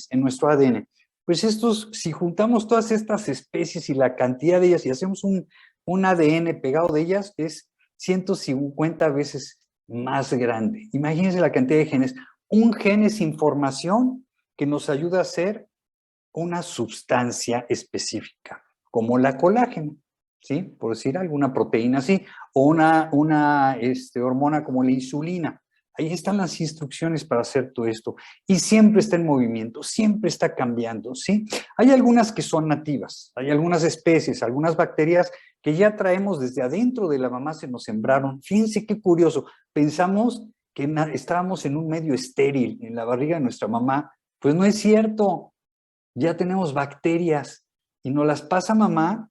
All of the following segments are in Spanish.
en nuestro ADN. Pues estos, si juntamos todas estas especies y la cantidad de ellas y hacemos un ADN pegado de ellas, es 150 veces más grande. Imagínense la cantidad de genes. Un gen es información que nos ayuda a hacer una sustancia específica, como la colágeno, ¿sí? Por decir alguna proteína así, o una hormona como la insulina. Ahí están las instrucciones para hacer todo esto. Y siempre está en movimiento, siempre está cambiando, ¿sí? Hay algunas que son nativas, hay algunas especies, algunas bacterias que ya traemos desde adentro de la mamá, se nos sembraron. Fíjense qué curioso, pensamos que estábamos en un medio estéril, en la barriga de nuestra mamá. Pues no es cierto, ya tenemos bacterias y nos las pasa mamá,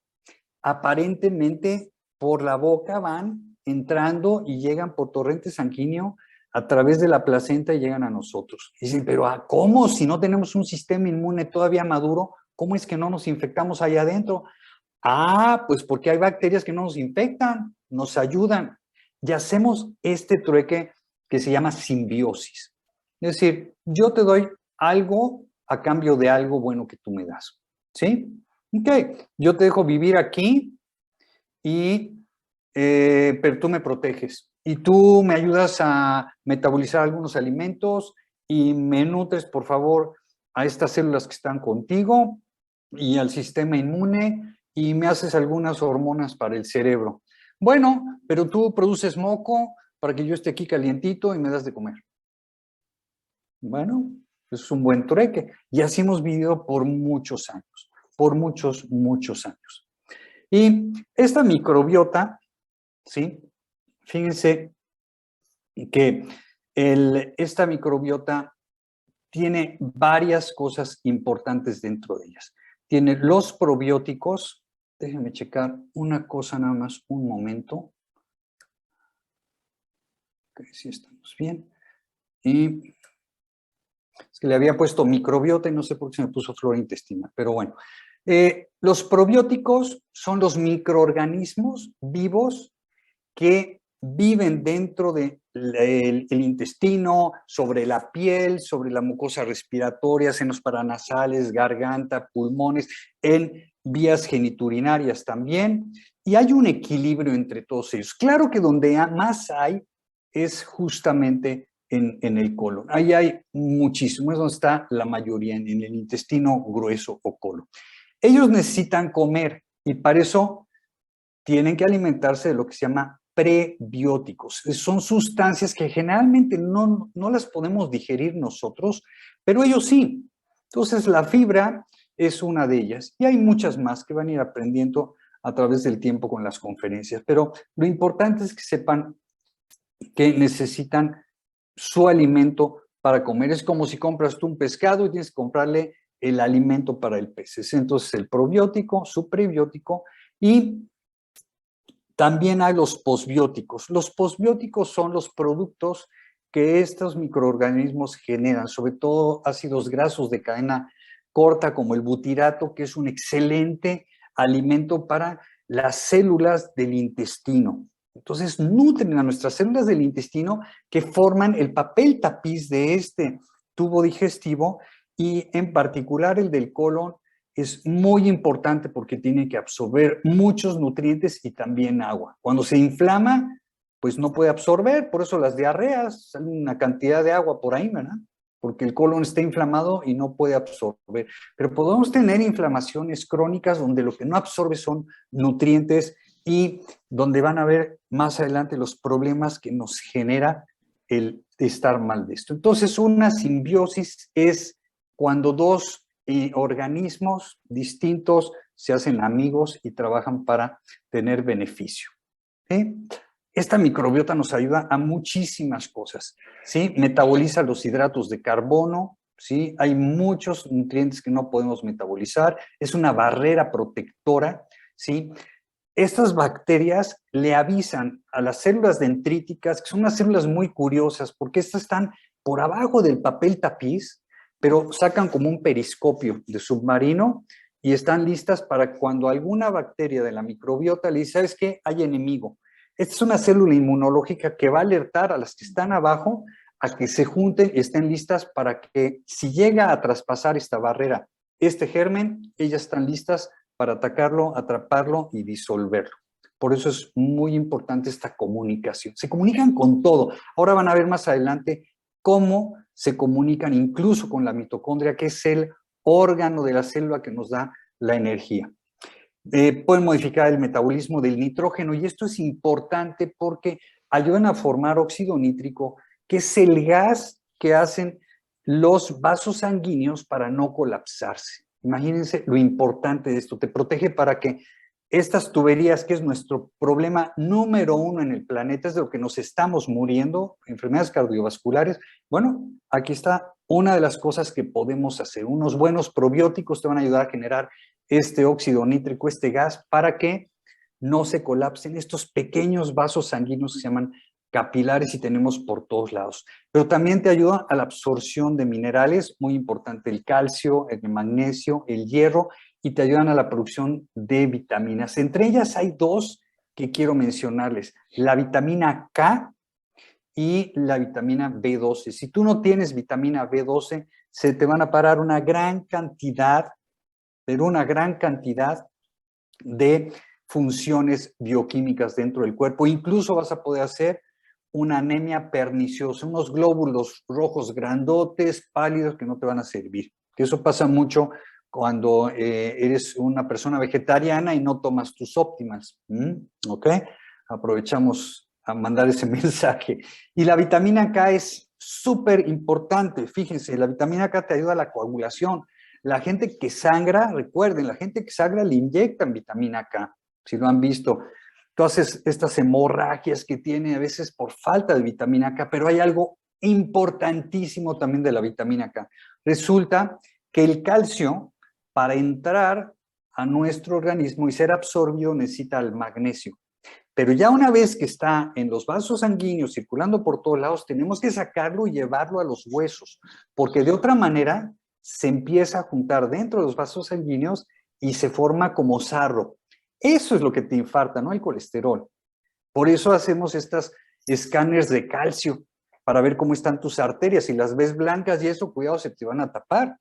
aparentemente por la boca van entrando y llegan por torrente sanguíneo a través de la placenta y llegan a nosotros. Y dicen, pero ¿cómo? Si no tenemos un sistema inmune todavía maduro, ¿cómo es que no nos infectamos allá adentro? Pues porque hay bacterias que no nos infectan, nos ayudan. Y hacemos este trueque que se llama simbiosis. Es decir, yo te doy algo a cambio de algo bueno que tú me das. ¿Sí? Ok, yo te dejo vivir aquí pero tú me proteges. Y tú me ayudas a metabolizar algunos alimentos y me nutres, por favor, a estas células que están contigo y al sistema inmune y me haces algunas hormonas para el cerebro. Bueno, pero tú produces moco para que yo esté aquí calientito y me das de comer. Bueno, es un buen trueque. Y así hemos vivido por muchos años, por muchos, muchos años. Y esta microbiota, ¿sí? Fíjense que esta microbiota tiene varias cosas importantes dentro de ellas. Tiene los probióticos. Déjenme checar una cosa nada más, un momento. Ok, sí estamos bien. Y es que le había puesto microbiota y no sé por qué se me puso flora intestinal, pero bueno. Los probióticos son los microorganismos vivos que viven dentro del intestino, sobre la piel, sobre la mucosa respiratoria, senos paranasales, garganta, pulmones, en vías geniturinarias también. Y hay un equilibrio entre todos ellos. Claro que donde más hay es justamente en el colon. Ahí hay muchísimo, es donde está la mayoría, en el intestino grueso o colon. Ellos necesitan comer y para eso tienen que alimentarse de lo que se llama prebióticos. Son sustancias que generalmente no las podemos digerir nosotros, pero ellos sí. Entonces la fibra es una de ellas y hay muchas más que van a ir aprendiendo a través del tiempo con las conferencias, pero lo importante es que sepan que necesitan su alimento para comer. Es como si compras tú un pescado y tienes que comprarle el alimento para el pez. Entonces el probiótico, su prebiótico y también hay los posbióticos. Los posbióticos son los productos que estos microorganismos generan, sobre todo ácidos grasos de cadena corta como el butirato, que es un excelente alimento para las células del intestino. Entonces nutren a nuestras células del intestino que forman el papel tapiz de este tubo digestivo y en particular el del colon es muy importante porque tiene que absorber muchos nutrientes y también agua. Cuando se inflama, pues no puede absorber, por eso las diarreas, sale una cantidad de agua por ahí, ¿verdad? Porque el colon está inflamado y no puede absorber. Pero podemos tener inflamaciones crónicas donde lo que no absorbe son nutrientes y donde van a ver más adelante los problemas que nos genera el estar mal de esto. Entonces, una simbiosis es cuando dos organismos distintos se hacen amigos y trabajan para tener beneficio. ¿Sí? Esta microbiota nos ayuda a muchísimas cosas, ¿sí? Metaboliza los hidratos de carbono, ¿sí? Hay muchos nutrientes que no podemos metabolizar, es una barrera protectora, ¿sí? Estas bacterias le avisan a las células dendríticas, que son unas células muy curiosas, porque estas están por abajo del papel tapiz, pero sacan como un periscopio de submarino y están listas para cuando alguna bacteria de la microbiota le dice, ¿sabes qué? Hay enemigo. Esta es una célula inmunológica que va a alertar a las que están abajo a que se junten y estén listas para que si llega a traspasar esta barrera, este germen, ellas están listas para atacarlo, atraparlo y disolverlo. Por eso es muy importante esta comunicación. Se comunican con todo. Ahora van a ver más adelante cómo se comunican incluso con la mitocondria, que es el órgano de la célula que nos da la energía. Pueden modificar el metabolismo del nitrógeno y esto es importante porque ayudan a formar óxido nítrico, que es el gas que hacen los vasos sanguíneos para no colapsarse. Imagínense lo importante de esto, te protege para que estas tuberías, que es nuestro problema número uno en el planeta, es de lo que nos estamos muriendo, enfermedades cardiovasculares. Bueno, aquí está una de las cosas que podemos hacer. Unos buenos probióticos te van a ayudar a generar este óxido nítrico, este gas, para que no se colapsen estos pequeños vasos sanguíneos que se llaman capilares y tenemos por todos lados. Pero también te ayuda a la absorción de minerales, muy importante el calcio, el magnesio, el hierro, y te ayudan a la producción de vitaminas. Entre ellas hay dos que quiero mencionarles, la vitamina K y la vitamina B12. Si tú no tienes vitamina B12, se te van a parar una gran cantidad, pero una gran cantidad de funciones bioquímicas dentro del cuerpo. Incluso vas a poder hacer una anemia perniciosa, unos glóbulos rojos grandotes, pálidos, que no te van a servir. Eso pasa mucho cuando eres una persona vegetariana y no tomas tus óptimas. ¿Ok? Aprovechamos a mandar ese mensaje. Y la vitamina K es súper importante. Fíjense, la vitamina K te ayuda a la coagulación. La gente que sangra, recuerden, la gente que sangra le inyectan vitamina K, si lo han visto. Todas estas hemorragias que tiene a veces por falta de vitamina K, pero hay algo importantísimo también de la vitamina K. Resulta que el calcio, para entrar a nuestro organismo y ser absorbido, necesita el magnesio. Pero ya una vez que está en los vasos sanguíneos circulando por todos lados, tenemos que sacarlo y llevarlo a los huesos, porque de otra manera se empieza a juntar dentro de los vasos sanguíneos y se forma como sarro. Eso es lo que te infarta, no el colesterol. Por eso hacemos estas escáneres de calcio, para ver cómo están tus arterias. Si las ves blancas y eso, cuidado, se te van a tapar.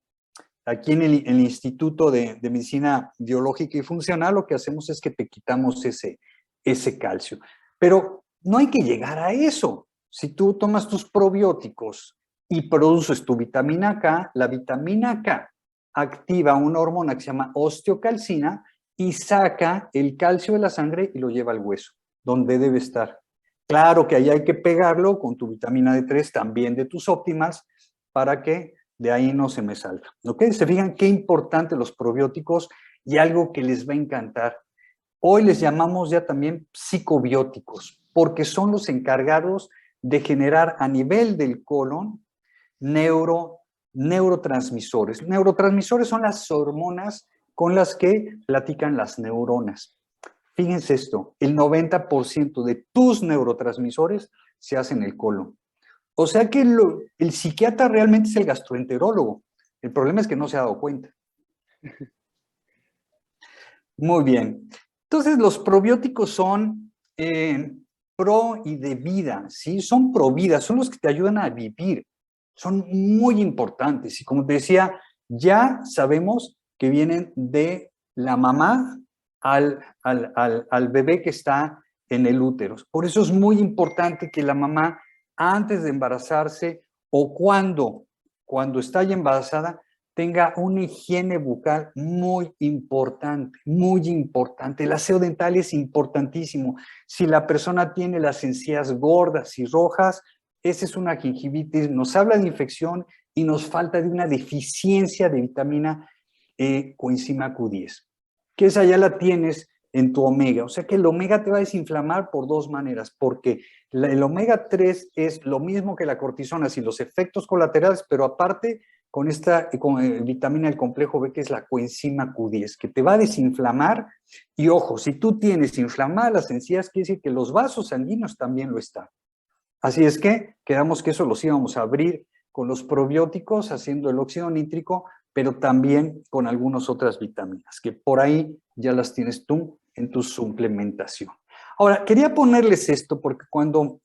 Aquí en el Instituto de Medicina Biológica y Funcional, lo que hacemos es que te quitamos ese calcio. Pero no hay que llegar a eso. Si tú tomas tus probióticos y produces tu vitamina K, la vitamina K activa una hormona que se llama osteocalcina y saca el calcio de la sangre y lo lleva al hueso, donde debe estar. Claro que ahí hay que pegarlo con tu vitamina D3, también de tus óptimas, para que de ahí no se me salga. ¿Ok? Se fijan qué importante los probióticos y algo que les va a encantar. Hoy les llamamos ya también psicobióticos, porque son los encargados de generar a nivel del colon neurotransmisores. Neurotransmisores son las hormonas con las que platican las neuronas. Fíjense esto, el 90% de tus neurotransmisores se hacen en el colon. O sea que el psiquiatra realmente es el gastroenterólogo. El problema es que no se ha dado cuenta. Muy bien. Entonces, los probióticos son pro y de vida, ¿sí? Son pro vida, son los que te ayudan a vivir. Son muy importantes. Y como te decía, ya sabemos que vienen de la mamá al bebé que está en el útero. Por eso es muy importante que la mamá, antes de embarazarse o cuando está ya embarazada, tenga una higiene bucal muy importante, muy importante. El aseo dental es importantísimo. Si la persona tiene las encías gordas y rojas, esa es una gingivitis, nos habla de infección y nos falta de una deficiencia de vitamina coenzima Q10, que esa ya la tienes en tu omega. O sea que el omega te va a desinflamar por dos maneras, porque el omega 3 es lo mismo que la cortisona, sin los efectos colaterales, pero aparte con esta vitamina del complejo B, que es la coenzima Q10, que te va a desinflamar. Y ojo, si tú tienes inflamadas las encías, quiere decir que los vasos sanguíneos también lo están. Así es que quedamos que eso los íbamos a abrir con los probióticos, haciendo el óxido nítrico, pero también con algunas otras vitaminas, que por ahí ya las tienes tú en tu suplementación. Ahora, quería ponerles esto porque cuando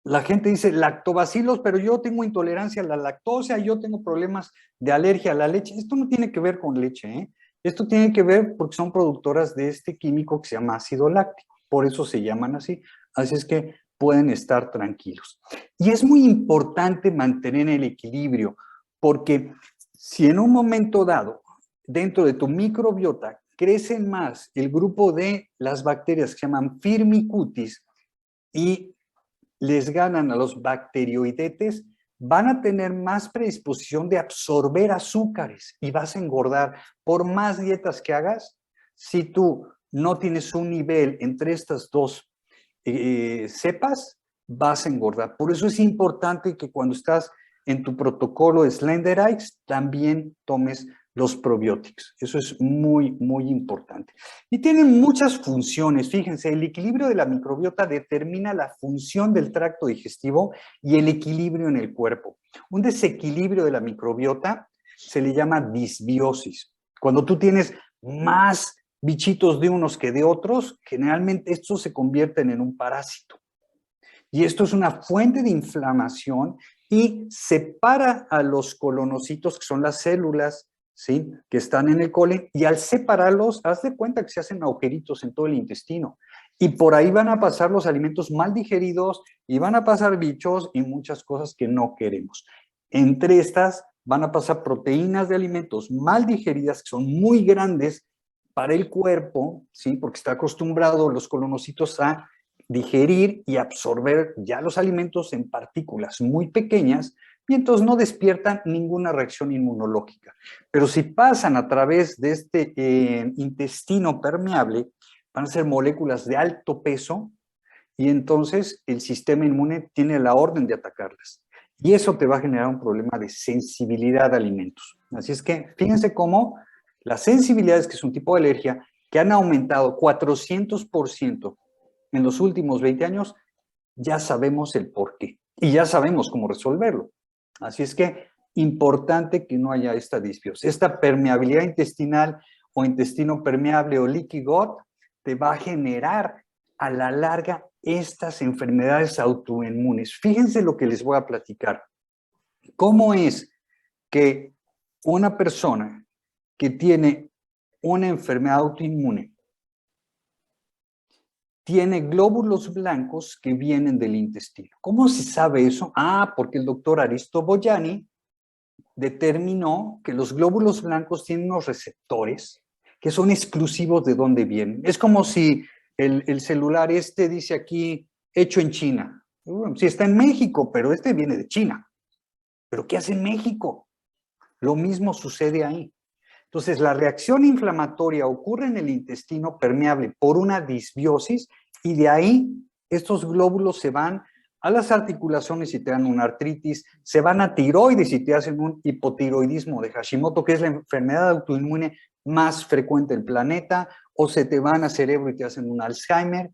La gente dice lactobacilos, pero yo tengo intolerancia a la lactosa, yo tengo problemas de alergia a la leche. Esto no tiene que ver con leche, ¿eh? Esto tiene que ver porque son productoras de este químico que se llama ácido láctico. Por eso se llaman así. Así es que pueden estar tranquilos. Y es muy importante mantener el equilibrio, porque si en un momento dado, dentro de tu microbiota, crecen más el grupo de las bacterias que se llaman Firmicutes y les ganan a los bacteroidetes, van a tener más predisposición de absorber azúcares y vas a engordar. Por más dietas que hagas, si tú no tienes un nivel entre estas dos cepas, vas a engordar. Por eso es importante que cuando estás en tu protocolo de SlenderX, también tomes los probióticos. Eso es muy, muy importante. Y tienen muchas funciones. Fíjense, el equilibrio de la microbiota determina la función del tracto digestivo y el equilibrio en el cuerpo. Un desequilibrio de la microbiota se le llama disbiosis. Cuando tú tienes más bichitos de unos que de otros, generalmente estos se convierten en un parásito. Y esto es una fuente de inflamación y separa a los colonocitos, que son las células, ¿sí?, que están en el colon, y al separarlos, haz de cuenta que se hacen agujeritos en todo el intestino. Y por ahí van a pasar los alimentos mal digeridos y van a pasar bichos y muchas cosas que no queremos. Entre estas van a pasar proteínas de alimentos mal digeridas, que son muy grandes para el cuerpo, ¿sí?, porque está acostumbrado los colonocitos a digerir y absorber ya los alimentos en partículas muy pequeñas y entonces no despiertan ninguna reacción inmunológica. Pero si pasan a través de este intestino permeable, van a ser moléculas de alto peso y entonces el sistema inmune tiene la orden de atacarlas. Y eso te va a generar un problema de sensibilidad a alimentos. Así es que fíjense cómo las sensibilidades, que es un tipo de alergia, que han aumentado 400% en los últimos 20 años, ya sabemos el por qué y ya sabemos cómo resolverlo. Así es que importante que no haya esta disbiosis. Esta permeabilidad intestinal o intestino permeable o leaky gut te va a generar a la larga estas enfermedades autoinmunes. Fíjense lo que les voy a platicar. ¿Cómo es que una persona que tiene una enfermedad autoinmune tiene glóbulos blancos que vienen del intestino? ¿Cómo se sabe eso? Ah, porque el doctor Aristo Bogiani determinó que los glóbulos blancos tienen unos receptores que son exclusivos de dónde vienen. Es como si el celular este dice aquí, hecho en China. Bueno, sí está en México, pero este viene de China. ¿Pero qué hace en México? Lo mismo sucede ahí. Entonces, la reacción inflamatoria ocurre en el intestino permeable por una disbiosis y de ahí estos glóbulos se van a las articulaciones y te dan una artritis, se van a tiroides y te hacen un hipotiroidismo de Hashimoto, que es la enfermedad autoinmune más frecuente del planeta, o se te van a cerebro y te hacen un Alzheimer.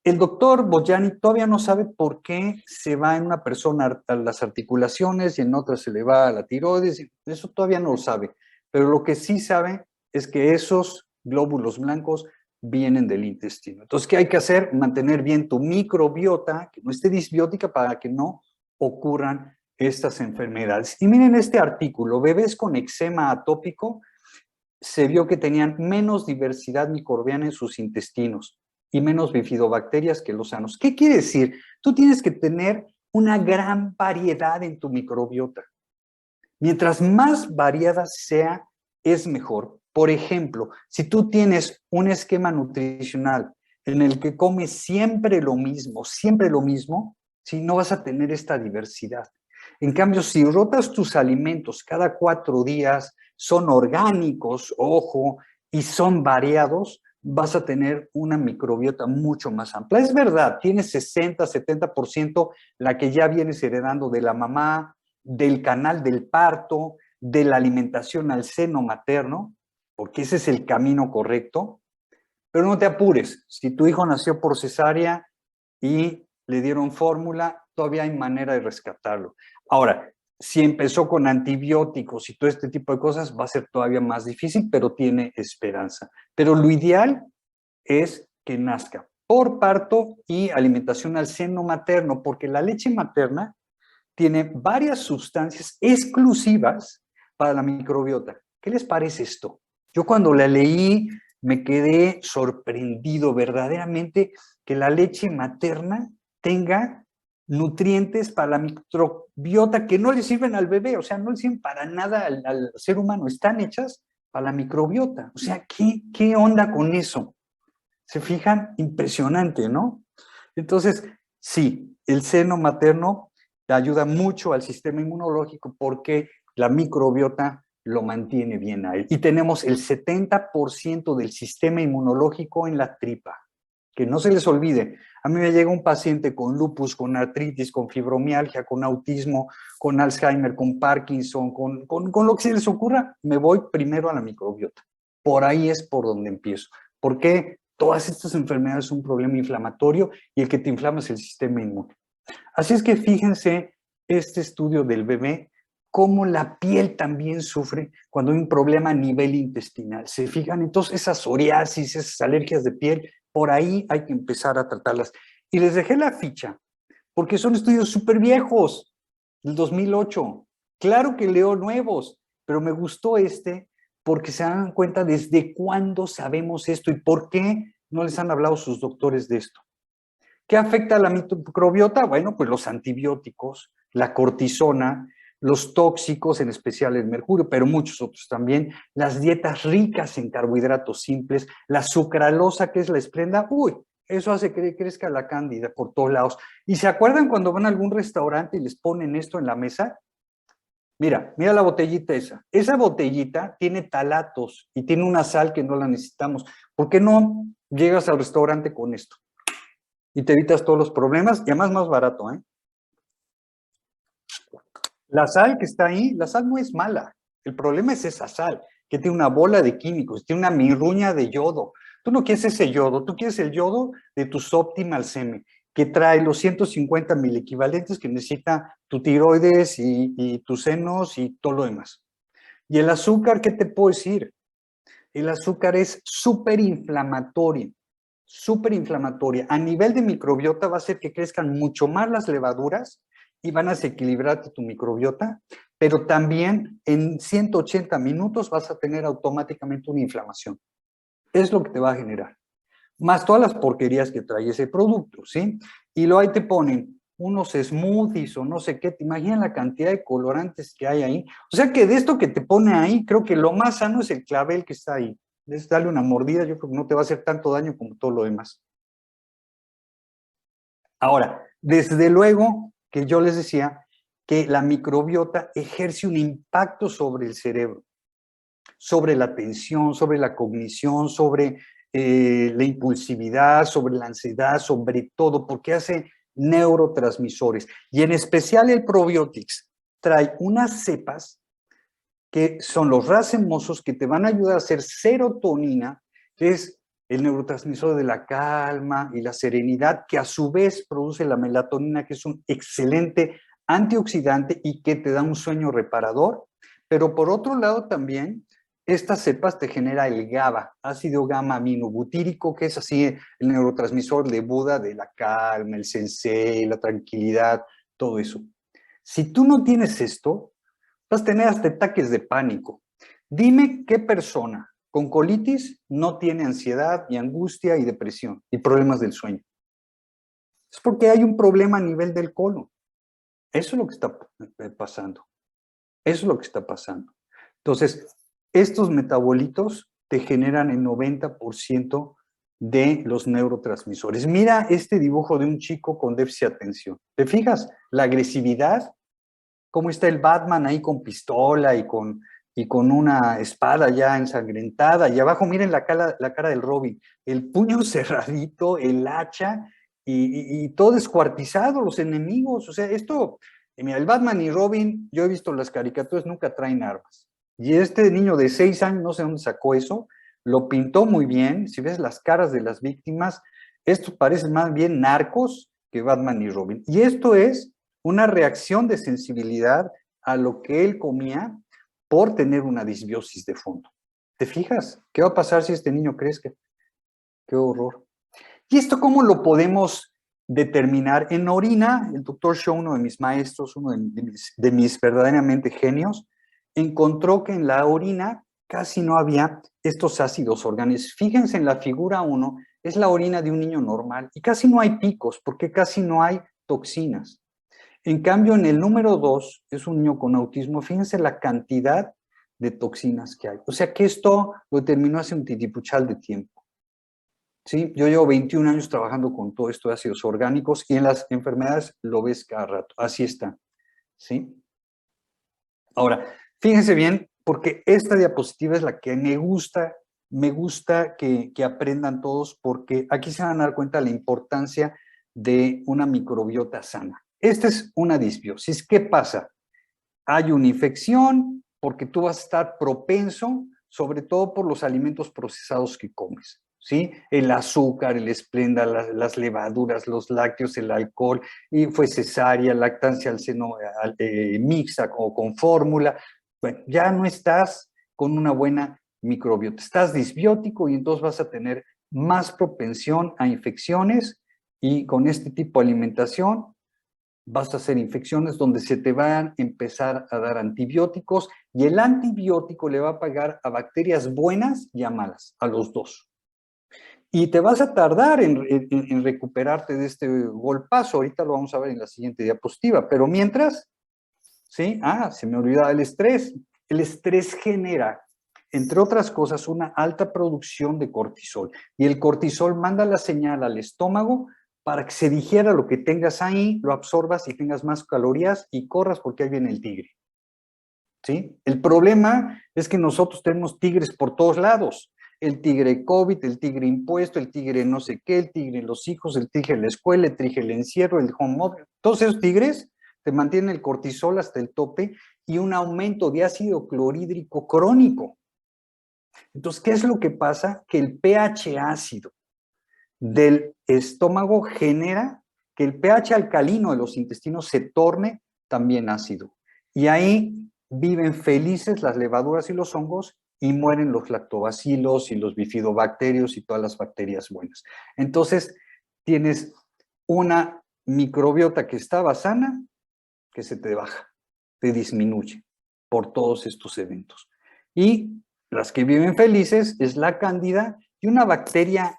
El doctor Bogiani todavía no sabe por qué se va en una persona a las articulaciones y en otra se le va a la tiroides, eso todavía no lo sabe. Pero lo que sí sabe es que esos glóbulos blancos vienen del intestino. Entonces, ¿qué hay que hacer? Mantener bien tu microbiota, que no esté disbiótica para que no ocurran estas enfermedades. Y miren este artículo, bebés con eczema atópico, se vio que tenían menos diversidad microbiana en sus intestinos y menos bifidobacterias que los sanos. ¿Qué quiere decir? Tú tienes que tener una gran variedad en tu microbiota. Mientras más variada sea, es mejor. Por ejemplo, si tú tienes un esquema nutricional en el que comes siempre lo mismo, ¿sí?, no vas a tener esta diversidad. En cambio, si rotas tus alimentos cada 4 días, son orgánicos, ojo, y son variados, vas a tener una microbiota mucho más amplia. Es verdad, tienes 60, 70% la que ya vienes heredando de la mamá, del canal del parto, de la alimentación al seno materno, porque ese es el camino correcto. Pero no te apures, si tu hijo nació por cesárea y le dieron fórmula, todavía hay manera de rescatarlo. Ahora, si empezó con antibióticos y todo este tipo de cosas, va a ser todavía más difícil, pero tiene esperanza. Pero lo ideal es que nazca. por parto y alimentación al seno materno, porque la leche materna tiene varias sustancias exclusivas para la microbiota. ¿Qué les parece esto? Yo cuando la leí me quedé sorprendido verdaderamente que la leche materna tenga nutrientes para la microbiota que no le sirven al bebé, o sea, no le sirven para nada al ser humano, están hechas para la microbiota. O sea, ¿qué onda con eso? ¿Se fijan? Impresionante, ¿no? Entonces, sí, el seno materno ayuda mucho al sistema inmunológico porque la microbiota lo mantiene bien a él. Y tenemos el 70% del sistema inmunológico en la tripa. Que no se les olvide, a mí me llega un paciente con lupus, con artritis, con fibromialgia, con autismo, con Alzheimer, con Parkinson, con lo que se les ocurra, me voy primero a la microbiota. Por ahí es por donde empiezo. ¿Por qué? Todas estas enfermedades son un problema inflamatorio y el que te inflama es el sistema inmune. Así es que fíjense este estudio del bebé, cómo la piel también sufre cuando hay un problema a nivel intestinal. ¿Se fijan? Entonces esas psoriasis, esas alergias de piel, por ahí hay que empezar a tratarlas. Y les dejé la ficha, porque son estudios súper viejos, del 2008. Claro que leo nuevos, pero me gustó este porque se dan cuenta desde cuándo sabemos esto y por qué no les han hablado sus doctores de esto. ¿Qué afecta a la microbiota? Bueno, pues los antibióticos, la cortisona, los tóxicos, en especial el mercurio, pero muchos otros también, las dietas ricas en carbohidratos simples, la sucralosa, que es la esplenda, uy, eso hace que crezca la cándida por todos lados. ¿Y se acuerdan cuando van a algún restaurante y les ponen esto en la mesa? Mira la botellita esa. Esa botellita tiene talatos y tiene una sal que no la necesitamos. ¿Por qué no llegas al restaurante con esto? Y te evitas todos los problemas y además más barato, ¿eh? La sal que está ahí, la sal no es mala. El problema es esa sal, que tiene una bola de químicos, tiene una mirruña de yodo. Tú no quieres ese yodo, tú quieres el yodo de tu Optimal Seme, que trae los 150 mil equivalentes que necesita tu tiroides y tus senos y todo lo demás. Y el azúcar, ¿qué te puedo decir? El azúcar es súper inflamatoria. A nivel de microbiota va a hacer que crezcan mucho más las levaduras y van a desequilibrarte tu microbiota, pero también en 180 minutos vas a tener automáticamente una inflamación. Es lo que te va a generar. Más todas las porquerías que trae ese producto, ¿sí? Y luego ahí te ponen unos smoothies o no sé qué, te imaginas la cantidad de colorantes que hay ahí. O sea que de esto que te pone ahí, creo que lo más sano es el clavel que está ahí. Es darle una mordida, yo creo que no te va a hacer tanto daño como todo lo demás. Ahora, desde luego que yo les decía que la microbiota ejerce un impacto sobre el cerebro, sobre la atención, sobre la cognición, sobre la impulsividad, sobre la ansiedad, sobre todo, porque hace neurotransmisores. Y en especial el Probiotics trae unas cepas que son los racemosos que te van a ayudar a hacer serotonina, que es el neurotransmisor de la calma y la serenidad, que a su vez produce la melatonina, que es un excelente antioxidante y que te da un sueño reparador. Pero por otro lado también, estas cepas te genera el GABA, ácido gamma aminobutírico, que es así el neurotransmisor de Buda, de la calma, el sensei, la tranquilidad, todo eso. Si tú no tienes esto, vas a tener hasta ataques de pánico. Dime qué persona con colitis no tiene ansiedad y angustia y depresión y problemas del sueño. Es porque hay un problema a nivel del colon. Eso es lo que está pasando. Eso es lo que está pasando. Entonces, estos metabolitos te generan el 90% de los neurotransmisores. Mira este dibujo de un chico con déficit de atención. ¿Te fijas? La agresividad, cómo está el Batman ahí con pistola y con una espada ya ensangrentada, y abajo miren la cara del Robin, el puño cerradito, el hacha, y todo descuartizado, los enemigos, o sea, esto, mira, el Batman y Robin, yo he visto las caricaturas, nunca traen armas, y este niño de 6 años, no sé dónde sacó eso, lo pintó muy bien, si ves las caras de las víctimas, estos parecen más bien narcos que Batman y Robin, y esto es una reacción de sensibilidad a lo que él comía por tener una disbiosis de fondo. ¿Te fijas? ¿Qué va a pasar si este niño crezca? ¡Qué horror! ¿Y esto cómo lo podemos determinar? En orina, el doctor Shaw, uno de mis maestros, uno de mis verdaderamente genios, encontró que en la orina casi no había estos ácidos orgánicos. Fíjense en la figura 1, es la orina de un niño normal y casi no hay picos porque casi no hay toxinas. En cambio, en el número 2, es un niño con autismo, fíjense la cantidad de toxinas que hay. O sea que esto lo determinó hace un titipuchal de tiempo. ¿Sí? Yo llevo 21 años trabajando con todo esto de ácidos orgánicos y en las enfermedades lo ves cada rato. Así está. ¿Sí? Ahora, fíjense bien, porque esta diapositiva es la que me gusta que aprendan todos, porque aquí se van a dar cuenta de la importancia de una microbiota sana. Esta es una disbiosis. ¿Qué pasa? Hay una infección porque tú vas a estar propenso, sobre todo por los alimentos procesados que comes, ¿sí? El azúcar, el esplenda, las levaduras, los lácteos, el alcohol, y fue cesárea, lactancia al seno mixta o con fórmula. Bueno, ya no estás con una buena microbiota, estás disbiótico y entonces vas a tener más propensión a infecciones y con este tipo de alimentación vas a hacer infecciones donde se te van a empezar a dar antibióticos y el antibiótico le va a pegar a bacterias buenas y a malas, a los dos. Y te vas a tardar en recuperarte de este golpazo. Ahorita lo vamos a ver en la siguiente diapositiva. Pero mientras, ¿sí? Se me olvidaba el estrés. El estrés genera, entre otras cosas, una alta producción de cortisol. Y el cortisol manda la señal al estómago para que se digiera lo que tengas ahí, lo absorbas y tengas más calorías y corras porque ahí viene el tigre. ¿Sí? El problema es que nosotros tenemos tigres por todos lados. El tigre COVID, el tigre impuesto, el tigre no sé qué, el tigre los hijos, el tigre en la escuela, el tigre el encierro, el home office. Todos esos tigres te mantienen el cortisol hasta el tope y un aumento de ácido clorhídrico crónico. Entonces, ¿qué es lo que pasa? Que el pH ácido del estómago genera que el pH alcalino de los intestinos se torne también ácido. Y ahí viven felices las levaduras y los hongos y mueren los lactobacilos y los bifidobacterios y todas las bacterias buenas. Entonces, tienes una microbiota que estaba sana, que se te baja, te disminuye por todos estos eventos. Y las que viven felices es la cándida y una bacteria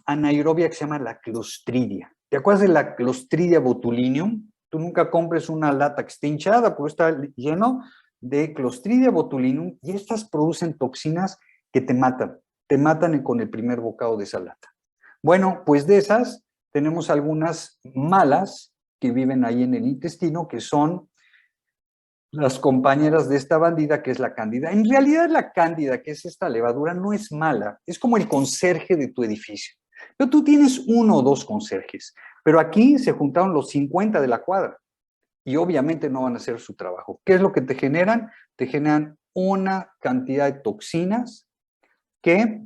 anaerobia que se llama la Clostridia. ¿Te acuerdas de la Clostridia botulinum? Tú nunca compres una lata que esté hinchada porque está lleno de Clostridia botulinum y estas producen toxinas que te matan con el primer bocado de esa lata. Bueno, pues de esas tenemos algunas malas que viven ahí en el intestino, que son las compañeras de esta bandida, que es la cándida. En realidad la cándida, que es esta levadura, no es mala, es como el conserje de tu edificio. Pero tú tienes 1 o 2 conserjes, pero aquí se juntaron los 50 de la cuadra y obviamente no van a hacer su trabajo. ¿Qué es lo que te generan? Te generan una cantidad de toxinas que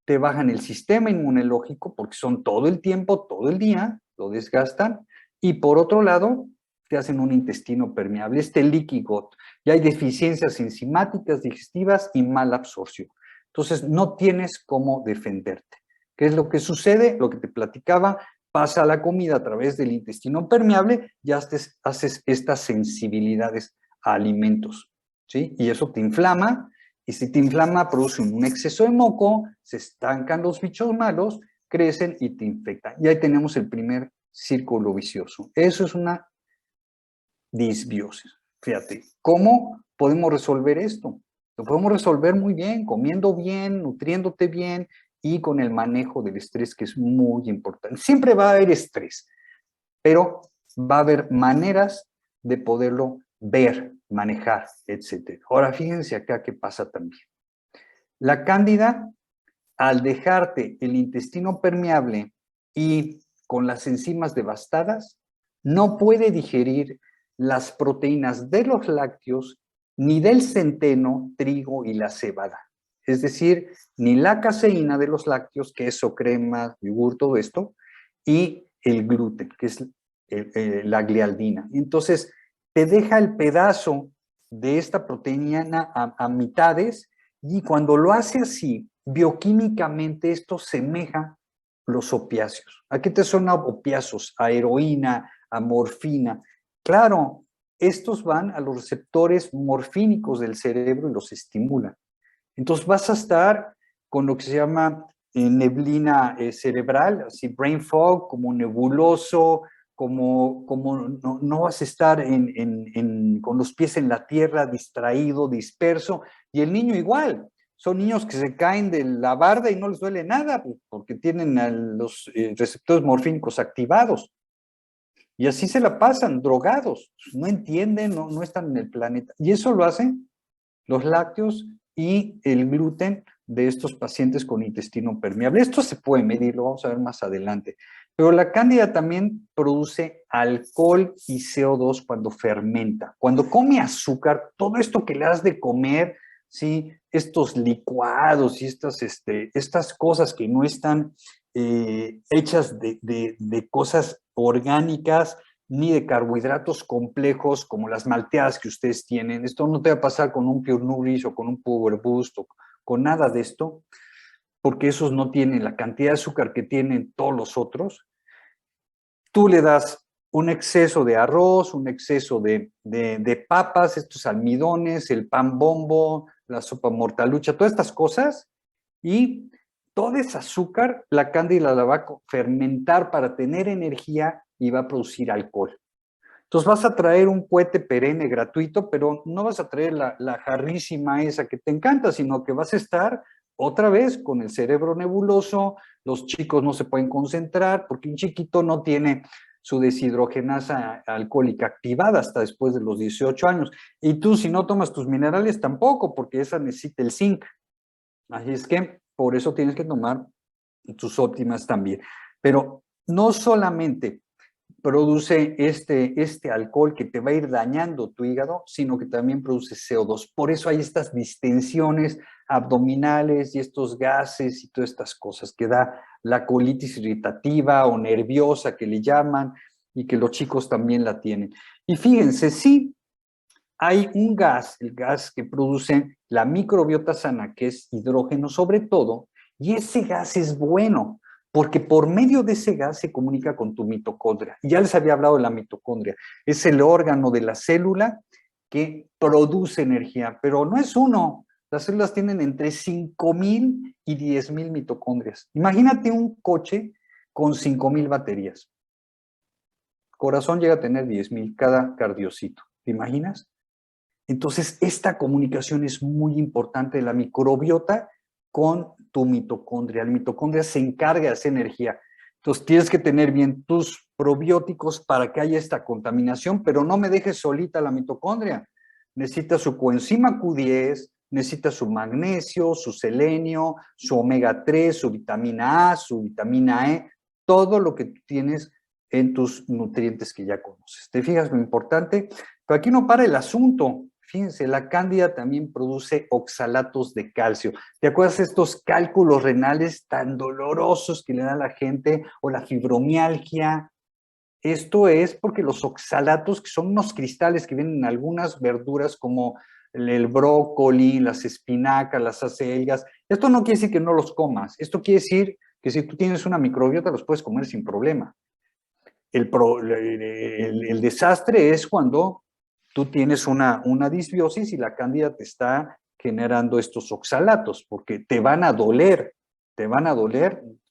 te bajan el sistema inmunológico porque son todo el tiempo, todo el día, lo desgastan, y por otro lado, te hacen un intestino permeable, leaky gut, y hay deficiencias enzimáticas, digestivas y mala absorción. Entonces, no tienes cómo defenderte. ¿Qué es lo que sucede? Lo que te platicaba, pasa la comida a través del intestino permeable y haces estas sensibilidades a alimentos, ¿sí? Y eso te inflama, y si te inflama, produce un exceso de moco, se estancan los bichos malos, crecen y te infectan. Y ahí tenemos el primer círculo vicioso. Eso es una disbiosis. Fíjate, ¿cómo podemos resolver esto? Lo podemos resolver muy bien, comiendo bien, nutriéndote bien y con el manejo del estrés, que es muy importante. Siempre va a haber estrés, pero va a haber maneras de poderlo ver, manejar, etc. Ahora, fíjense acá qué pasa también. La cándida, al dejarte el intestino permeable y con las enzimas devastadas, no puede digerir las proteínas de los lácteos, ni del centeno, trigo y la cebada. Es decir, ni la caseína de los lácteos, queso, crema, yogur, todo esto, y el gluten, que es la glialdina. Entonces, te deja el pedazo de esta proteína a mitades y cuando lo hace así, bioquímicamente esto semeja los opiáceos. ¿A qué te suena opiáceos? A heroína, a morfina. Claro, estos van a los receptores morfínicos del cerebro y los estimulan. Entonces vas a estar con lo que se llama neblina cerebral, así brain fog, como nebuloso, como no vas a estar con los pies en la tierra, distraído, disperso, y el niño igual. Son niños que se caen de la barda y no les duele nada, porque tienen los receptores morfínicos activados. Y así se la pasan, drogados. No entienden, no están en el planeta. Y eso lo hacen los lácteos y el gluten de estos pacientes con intestino permeable. Esto se puede medir, lo vamos a ver más adelante. Pero la cándida también produce alcohol y CO2 cuando fermenta. Cuando come azúcar, todo esto que le das de comer, ¿sí? Estos licuados y estas cosas que no están hechas de cosas orgánicas, ni de carbohidratos complejos como las malteadas que ustedes tienen. Esto no te va a pasar con un Pure Nourish o con un Power Boost o con nada de esto, porque esos no tienen la cantidad de azúcar que tienen todos los otros. Tú le das un exceso de arroz, un exceso de papas, estos almidones, el pan bombo, la sopa mortalucha, todas estas cosas, y todo ese azúcar, la cándida la va a fermentar para tener energía y va a producir alcohol. Entonces vas a traer un cohete perenne gratuito, pero no vas a traer la jarrísima esa que te encanta, sino que vas a estar otra vez con el cerebro nebuloso, los chicos no se pueden concentrar porque un chiquito no tiene su deshidrogenasa alcohólica activada hasta después de los 18 años. Y tú si no tomas tus minerales tampoco, porque esa necesita el zinc. Así es que por eso tienes que tomar tus óptimas también. Pero no solamente produce este alcohol que te va a ir dañando tu hígado, sino que también produce CO2. Por eso hay estas distensiones abdominales y estos gases y todas estas cosas que da la colitis irritativa o nerviosa que le llaman y que los chicos también la tienen. Y fíjense, sí, hay un gas, el gas que produce la microbiota sana, que es hidrógeno sobre todo, y ese gas es bueno, porque por medio de ese gas se comunica con tu mitocondria. Y ya les había hablado de la mitocondria. Es el órgano de la célula que produce energía, pero no es uno. Las células tienen entre 5,000 y 10,000 mitocondrias. Imagínate un coche con 5,000 baterías. Corazón llega a tener 10,000 cada cardiocito. ¿Te imaginas? Entonces, esta comunicación es muy importante de la microbiota con tu mitocondria. La mitocondria se encarga de hacer energía. Entonces, tienes que tener bien tus probióticos para que haya esta contaminación, pero no me dejes solita la mitocondria. Necesita su coenzima Q10, necesita su magnesio, su selenio, su omega 3, su vitamina A, su vitamina E, todo lo que tú tienes en tus nutrientes que ya conoces. ¿Te fijas lo importante? Pero aquí no para el asunto. Fíjense, la cándida también produce oxalatos de calcio. ¿Te acuerdas de estos cálculos renales tan dolorosos que le da a la gente o la fibromialgia? Esto es porque los oxalatos, que son unos cristales que vienen en algunas verduras como el brócoli, las espinacas, las acelgas, esto no quiere decir que no los comas. Esto quiere decir que si tú tienes una microbiota los puedes comer sin problema. El desastre es cuando tú tienes una disbiosis y la cándida te está generando estos oxalatos, porque te van a doler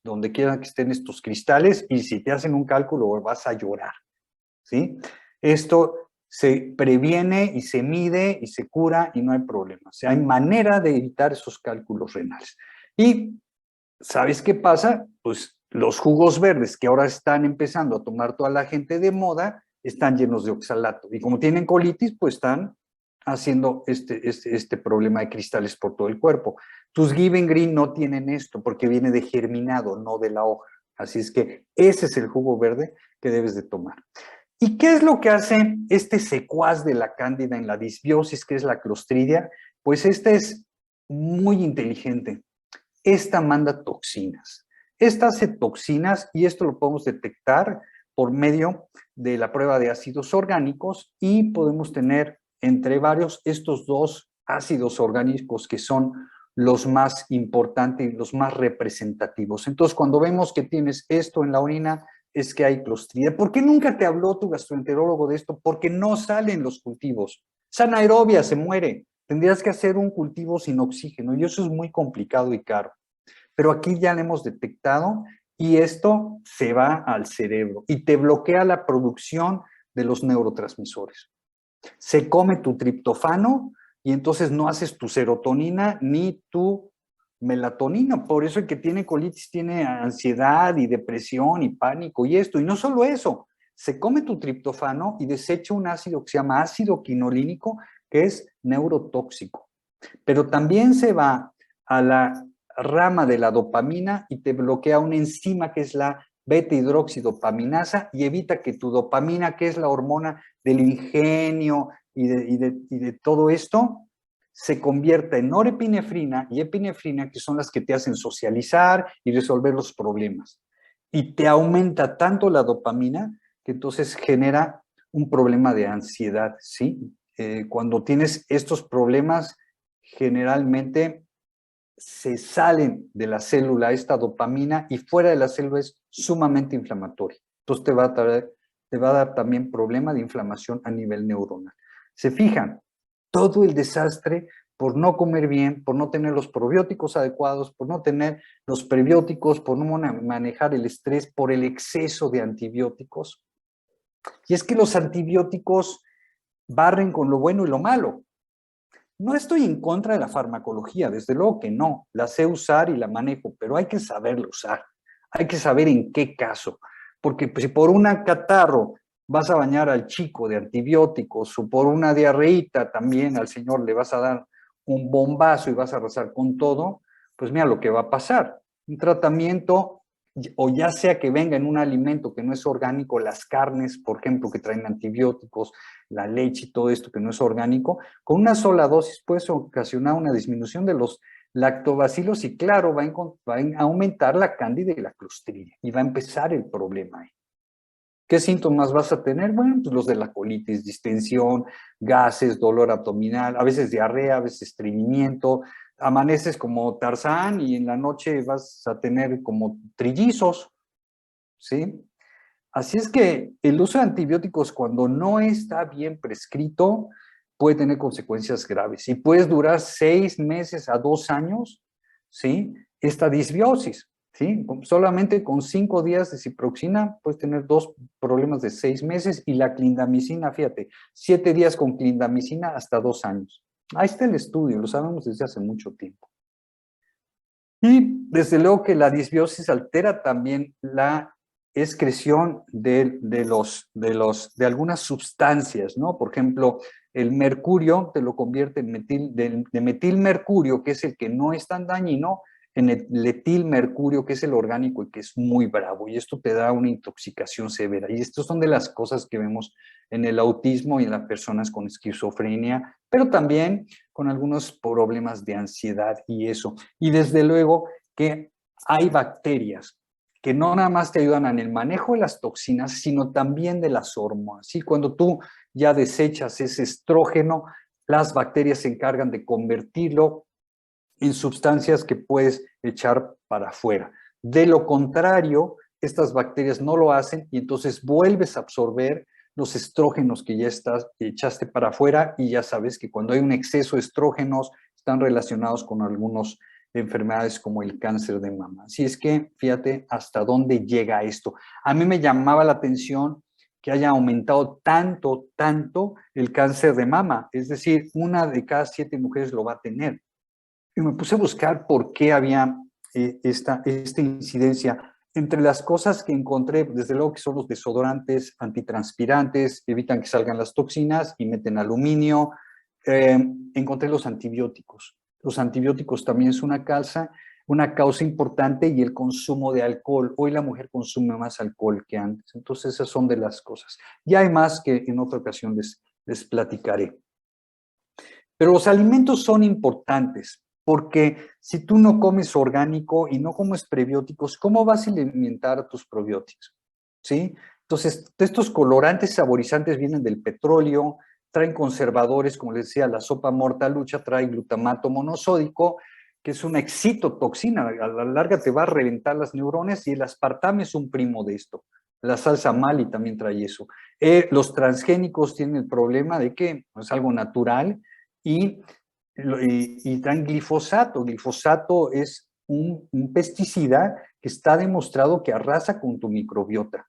donde quiera que estén estos cristales y si te hacen un cálculo vas a llorar, ¿sí? Esto se previene y se mide y se cura y no hay problema. O sea, hay manera de evitar esos cálculos renales. Y, ¿sabes qué pasa? Pues los jugos verdes que ahora están empezando a tomar toda la gente de moda, están llenos de oxalato. Y como tienen colitis, pues están haciendo este problema de cristales por todo el cuerpo. Tus Given Green no tienen esto porque viene de germinado, no de la hoja. Así es que ese es el jugo verde que debes de tomar. ¿Y qué es lo que hace este secuaz de la cándida en la disbiosis, que es la Clostridia? Pues este es muy inteligente. Esta manda toxinas. Esta hace toxinas y esto lo podemos detectar por medio de la prueba de ácidos orgánicos y podemos tener entre varios estos dos ácidos orgánicos que son los más importantes y los más representativos. Entonces, cuando vemos que tienes esto en la orina, es que hay Clostridia. ¿Por qué nunca te habló tu gastroenterólogo de esto? Porque no salen los cultivos. Es anaerobia, se muere. Tendrías que hacer un cultivo sin oxígeno y eso es muy complicado y caro. Pero aquí ya lo hemos detectado y esto se va al cerebro y te bloquea la producción de los neurotransmisores. Se come tu triptofano y entonces no haces tu serotonina ni tu melatonina. Por eso el que tiene colitis tiene ansiedad y depresión y pánico y esto. Y no solo eso, se come tu triptofano y desecha un ácido que se llama ácido quinolínico, que es neurotóxico. Pero también se va a la rama de la dopamina y te bloquea una enzima que es la beta-hidroxidopaminasa y evita que tu dopamina, que es la hormona del ingenio y de todo esto, se convierta en norepinefrina y epinefrina, que son las que te hacen socializar y resolver los problemas. Y te aumenta tanto la dopamina que entonces genera un problema de ansiedad, ¿sí? Cuando tienes estos problemas, generalmente se salen de la célula esta dopamina y fuera de la célula es sumamente inflamatoria. Entonces te va a dar también problema de inflamación a nivel neuronal. Se fijan, todo el desastre por no comer bien, por no tener los probióticos adecuados, por no tener los prebióticos, por no manejar el estrés, por el exceso de antibióticos. Y es que los antibióticos barren con lo bueno y lo malo. No estoy en contra de la farmacología, desde luego que no, la sé usar y la manejo, pero hay que saberla usar, hay que saber en qué caso, porque si por una catarro vas a bañar al chico de antibióticos o por una diarreíta también al señor le vas a dar un bombazo y vas a arrasar con todo, pues mira lo que va a pasar. Un tratamiento, o ya sea que venga en un alimento que no es orgánico, las carnes, por ejemplo, que traen antibióticos, la leche y todo esto que no es orgánico, con una sola dosis puede ocasionar una disminución de los lactobacilos y claro, va a aumentar la cándida y la clostridia y va a empezar el problema ahí. ¿Qué síntomas vas a tener? Bueno, pues los de la colitis, distensión, gases, dolor abdominal, a veces diarrea, a veces estreñimiento, amaneces como Tarzán y en la noche vas a tener como trillizos, ¿sí? Así es que el uso de antibióticos cuando no está bien prescrito puede tener consecuencias graves y puede durar 6 meses a 2 años, ¿sí? Esta disbiosis, ¿sí? Solamente con 5 días de ciproxina puedes tener 2 problemas de 6 meses y la clindamicina, fíjate, 7 días con clindamicina hasta 2 años. Ahí está el estudio, lo sabemos desde hace mucho tiempo. Y desde luego que la disbiosis altera también la excreción de algunas sustancias, ¿no? Por ejemplo, el mercurio te lo convierte en de metilmercurio, que es el que no es tan dañino, en el etilmercurio, que es el orgánico y que es muy bravo. Y esto te da una intoxicación severa. Y estas son de las cosas que vemos en el autismo y en las personas con esquizofrenia, pero también con algunos problemas de ansiedad y eso. Y desde luego que hay bacterias que no nada más te ayudan en el manejo de las toxinas, sino también de las hormonas. Y cuando tú ya desechas ese estrógeno, las bacterias se encargan de convertirlo en sustancias que puedes echar para afuera. De lo contrario, estas bacterias no lo hacen y entonces vuelves a absorber los estrógenos que ya echaste para afuera y ya sabes que cuando hay un exceso de estrógenos están relacionados con algunas enfermedades como el cáncer de mama. Así es que fíjate hasta dónde llega esto. A mí me llamaba la atención que haya aumentado tanto el cáncer de mama. Es decir, 1 de cada 7 mujeres lo va a tener. Y me puse a buscar por qué había esta incidencia. Entre las cosas que encontré, desde luego que son los desodorantes antitranspirantes, evitan que salgan las toxinas y meten aluminio. Encontré los antibióticos. Los antibióticos también es una causa importante y el consumo de alcohol. Hoy la mujer consume más alcohol que antes. Entonces esas son de las cosas. Y hay más que en otra ocasión les platicaré. Pero los alimentos son importantes porque si tú no comes orgánico y no comes prebióticos, ¿cómo vas a alimentar a tus probióticos? ¿Sí? Entonces, estos colorantes saborizantes vienen del petróleo, traen conservadores, como les decía, la sopa mortalucha trae glutamato monosódico que es una excitotoxina, a la larga te va a reventar las neuronas, y el aspartame es un primo de esto. La salsa Mali también trae eso. Los transgénicos tienen el problema de que es algo natural y traen glifosato. Glifosato es un pesticida que está demostrado que arrasa con tu microbiota.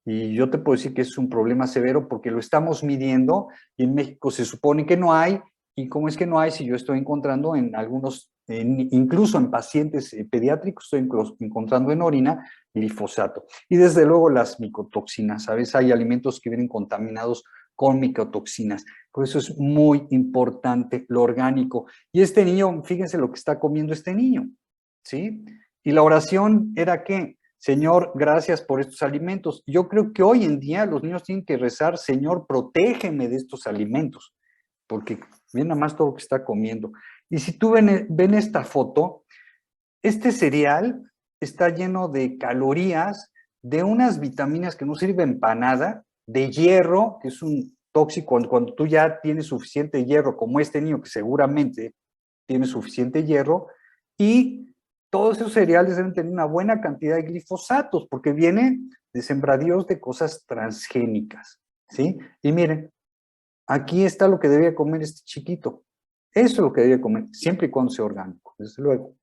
Y yo te puedo decir que es un problema severo porque lo estamos midiendo y en México se supone que no hay. ¿Y cómo es que no hay? Si yo estoy encontrando en algunos, incluso en pacientes pediátricos, estoy encontrando en orina glifosato. Y desde luego las micotoxinas, ¿sabes? Hay alimentos que vienen contaminados con micotoxinas. Por eso es muy importante lo orgánico. Y este niño, fíjense lo que está comiendo este niño, ¿sí? Y la oración era ¿qué? Señor, gracias por estos alimentos. Yo creo que hoy en día los niños tienen que rezar, Señor, protégeme de estos alimentos, porque ven nada más todo lo que está comiendo. Y si tú ven esta foto, este cereal está lleno de calorías, de unas vitaminas que no sirven para nada, de hierro, que es un tóxico cuando tú ya tienes suficiente hierro, como este niño que seguramente tiene suficiente hierro, y todos esos cereales deben tener una buena cantidad de glifosatos, porque vienen de sembradíos de cosas transgénicas, ¿sí? Y miren, aquí está lo que debía comer este chiquito. Eso es lo que debía comer, siempre y cuando sea orgánico, desde luego.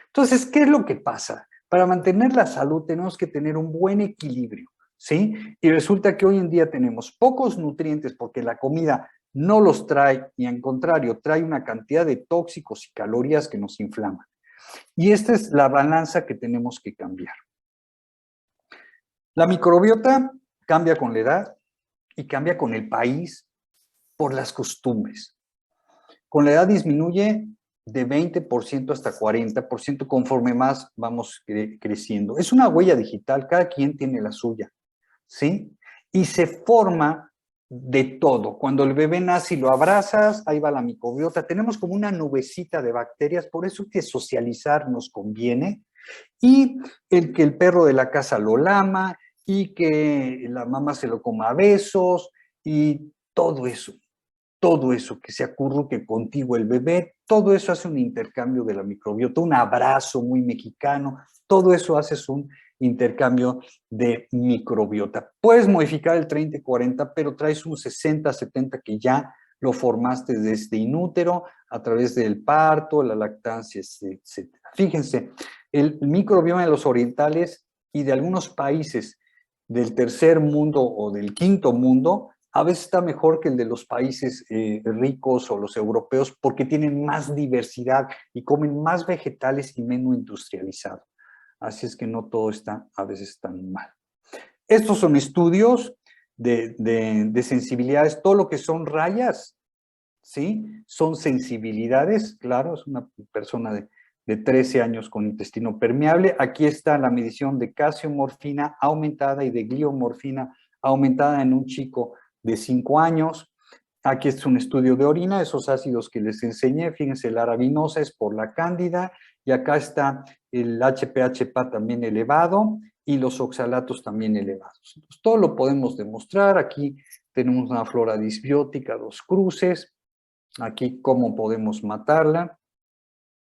Entonces, ¿qué es lo que pasa? Para mantener la salud tenemos que tener un buen equilibrio, ¿sí? Y resulta que hoy en día tenemos pocos nutrientes porque la comida no los trae, y al contrario, trae una cantidad de tóxicos y calorías que nos inflaman. Y esta es la balanza que tenemos que cambiar. La microbiota cambia con la edad y cambia con el país por las costumbres. Con la edad disminuye de 20% hasta 40% conforme más vamos creciendo. Es una huella digital, cada quien tiene la suya, ¿sí? Y se forma de todo. Cuando el bebé nace y lo abrazas, ahí va la microbiota. Tenemos como una nubecita de bacterias, por eso que socializar nos conviene. Y el que el perro de la casa lo lama, y que la mamá se lo coma a besos, y todo eso, que se acurruque contigo el bebé, todo eso hace un intercambio de la microbiota, un abrazo muy mexicano, todo eso hace un intercambio de microbiota. Puedes modificar el 30 y 40, pero traes un 60, 70 que ya lo formaste desde inútero, a través del parto, la lactancia, etc. Fíjense, el microbioma de los orientales y de algunos países del tercer mundo o del quinto mundo a veces está mejor que el de los países ricos o los europeos porque tienen más diversidad y comen más vegetales y menos industrializado. Así es que no todo está a veces tan mal. Estos son estudios de sensibilidades, todo lo que son rayas, ¿sí? Son sensibilidades, claro, es una persona de 13 años con intestino permeable. Aquí está la medición de calcio-morfina aumentada y de gliomorfina aumentada en un chico de 5 años. Aquí es un estudio de orina, esos ácidos que les enseñé, fíjense, la arabinosa es por la cándida, y acá está el HPH-PA también elevado, y los oxalatos también elevados. Entonces, todo lo podemos demostrar. Aquí tenemos una flora disbiótica, 2 cruces, aquí cómo podemos matarla.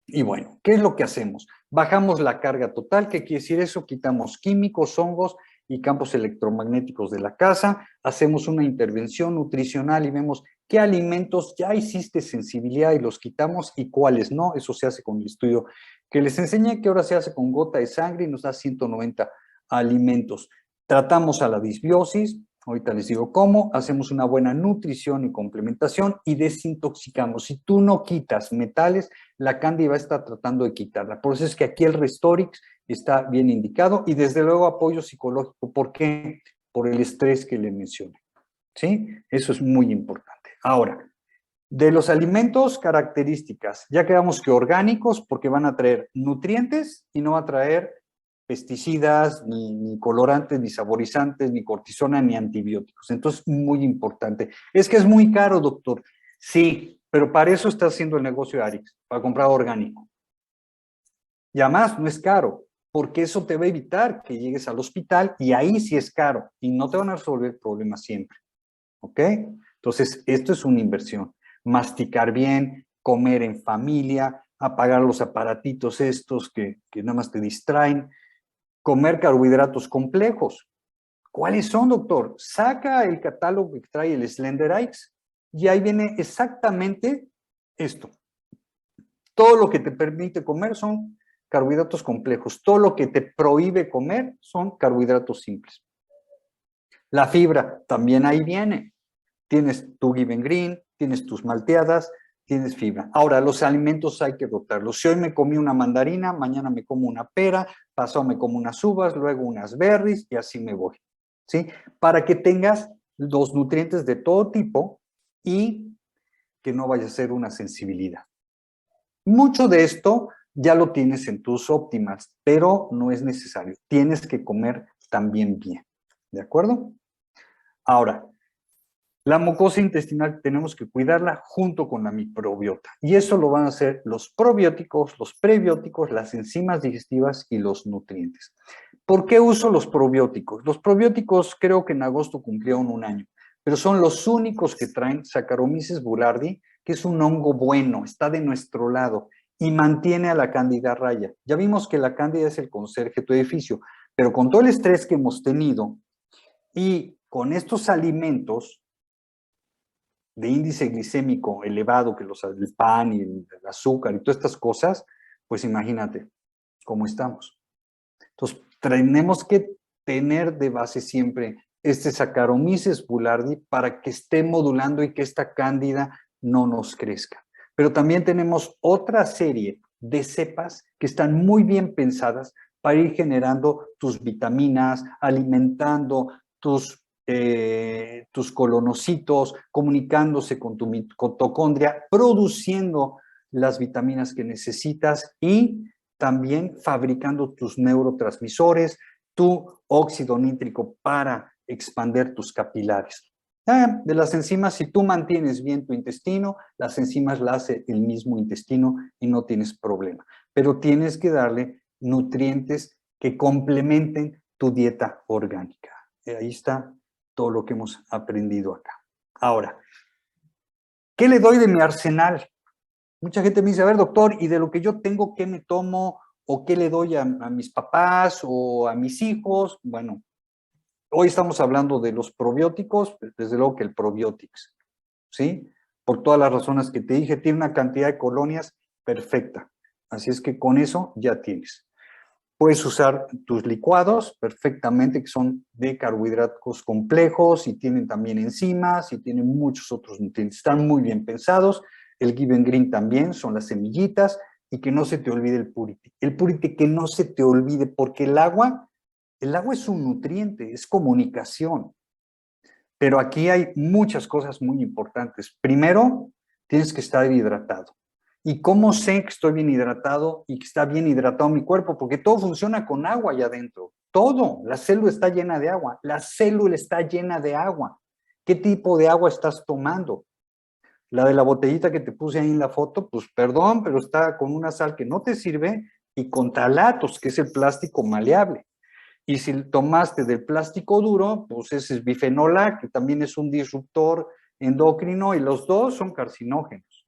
Y bueno, ¿qué es lo que hacemos? Bajamos la carga total. ¿Qué quiere decir eso? Quitamos químicos, hongos y campos electromagnéticos de la casa, hacemos una intervención nutricional y vemos qué alimentos ya hiciste sensibilidad y los quitamos y cuáles no. Eso se hace con el estudio que les enseñé, que ahora se hace con gota de sangre y nos da 190 alimentos. Tratamos a la disbiosis, ahorita les digo cómo, hacemos una buena nutrición y complementación y desintoxicamos. Si tú no quitas metales, la cándida va a estar tratando de quitarla. Por eso es que aquí el Restorix está bien indicado y desde luego apoyo psicológico. ¿Por qué? Por el estrés que le mencioné. ¿Sí? Eso es muy importante. Ahora, de los alimentos, características. Ya quedamos que orgánicos porque van a traer nutrientes y no va a traer pesticidas, ni colorantes, ni saborizantes, ni cortisona, ni antibióticos. Entonces, muy importante. Es que es muy caro, doctor. Sí, pero para eso está haciendo el negocio de Arix, para comprar orgánico. Y además, no es caro, porque eso te va a evitar que llegues al hospital y ahí sí es caro y no te van a resolver problemas siempre. ¿Ok? Entonces, esto es una inversión. Masticar bien, comer en familia, apagar los aparatitos estos que nada más te distraen, comer carbohidratos complejos. ¿Cuáles son, doctor? Saca el catálogo que trae el SlenderX y ahí viene exactamente esto. Todo lo que te permite comer son carbohidratos complejos. Todo lo que te prohíbe comer son carbohidratos simples. La fibra también ahí viene. Tienes tu Given Green, tienes tus malteadas, tienes fibra. Ahora, los alimentos hay que rotarlos. Si hoy me comí una mandarina, mañana me como una pera, pasado me como unas uvas, luego unas berries y así me voy. ¿Sí? Para que tengas los nutrientes de todo tipo y que no vaya a ser una sensibilidad. Mucho de esto ya lo tienes en tus óptimas, pero no es necesario. Tienes que comer también bien. ¿De acuerdo? Ahora, la mucosa intestinal tenemos que cuidarla junto con la microbiota. Y eso lo van a hacer los probióticos, los prebióticos, las enzimas digestivas y los nutrientes. ¿Por qué uso los probióticos? Los probióticos creo que en agosto cumplieron un año, pero son los únicos que traen Saccharomyces boulardii, que es un hongo bueno, está de nuestro lado y mantiene a la cándida a raya. Ya vimos que la cándida es el conserje de tu edificio, pero con todo el estrés que hemos tenido y con estos alimentos de índice glicémico elevado, que el pan y el azúcar y todas estas cosas, pues imagínate cómo estamos. Entonces, tenemos que tener de base siempre este Saccharomyces boulardii para que esté modulando y que esta cándida no nos crezca. Pero también tenemos otra serie de cepas que están muy bien pensadas para ir generando tus vitaminas, alimentando tus colonocitos, comunicándose con tu mitocondria, produciendo las vitaminas que necesitas y también fabricando tus neurotransmisores, tu óxido nítrico para expandir tus capilares. De las enzimas, si tú mantienes bien tu intestino, las enzimas las hace el mismo intestino y no tienes problema. Pero tienes que darle nutrientes que complementen tu dieta orgánica. Ahí está todo lo que hemos aprendido acá. Ahora, ¿qué le doy de mi arsenal? Mucha gente me dice, a ver, doctor, ¿y de lo que yo tengo, qué me tomo o qué le doy a mis papás o a mis hijos? Bueno, hoy estamos hablando de los probióticos, desde luego que el Probiotics, ¿sí? Por todas las razones que te dije, tiene una cantidad de colonias perfecta. Así es que con eso ya tienes. Puedes usar tus licuados perfectamente, que son de carbohidratos complejos y tienen también enzimas y tienen muchos otros nutrientes. Están muy bien pensados. El Given Green también, son las semillitas, y que no se te olvide el Purity. El Purity que no se te olvide, porque el agua es un nutriente, es comunicación. Pero aquí hay muchas cosas muy importantes. Primero, tienes que estar hidratado. ¿Y cómo sé que estoy bien hidratado y que está bien hidratado mi cuerpo? Porque todo funciona con agua allá adentro. Todo. La célula está llena de agua. La célula está llena de agua. ¿Qué tipo de agua estás tomando? La de la botellita que te puse ahí en la foto, pues perdón, pero está con una sal que no te sirve y con talatos, que es el plástico maleable. Y si tomaste del plástico duro, pues ese es bifenol A, que también es un disruptor endocrino y los dos son carcinógenos.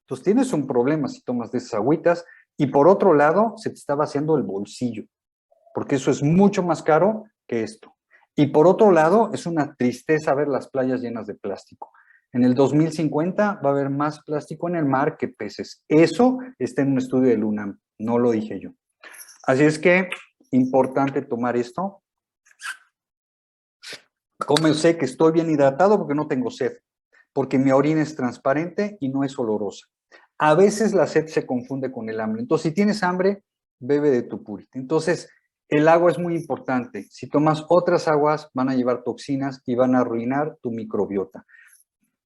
Entonces tienes un problema si tomas de esas agüitas y por otro lado se te está vaciando el bolsillo, porque eso es mucho más caro que esto. Y por otro lado es una tristeza ver las playas llenas de plástico. En el 2050 va a haber más plástico en el mar que peces. Eso está en un estudio del UNAM, no lo dije yo. Así es que importante tomar esto. ¿Cómo sé que estoy bien hidratado? Porque no tengo sed, porque mi orina es transparente y no es olorosa. A veces la sed se confunde con el hambre. Entonces, si tienes hambre, bebe de tu Purity. Entonces, el agua es muy importante. Si tomas otras aguas, van a llevar toxinas y van a arruinar tu microbiota.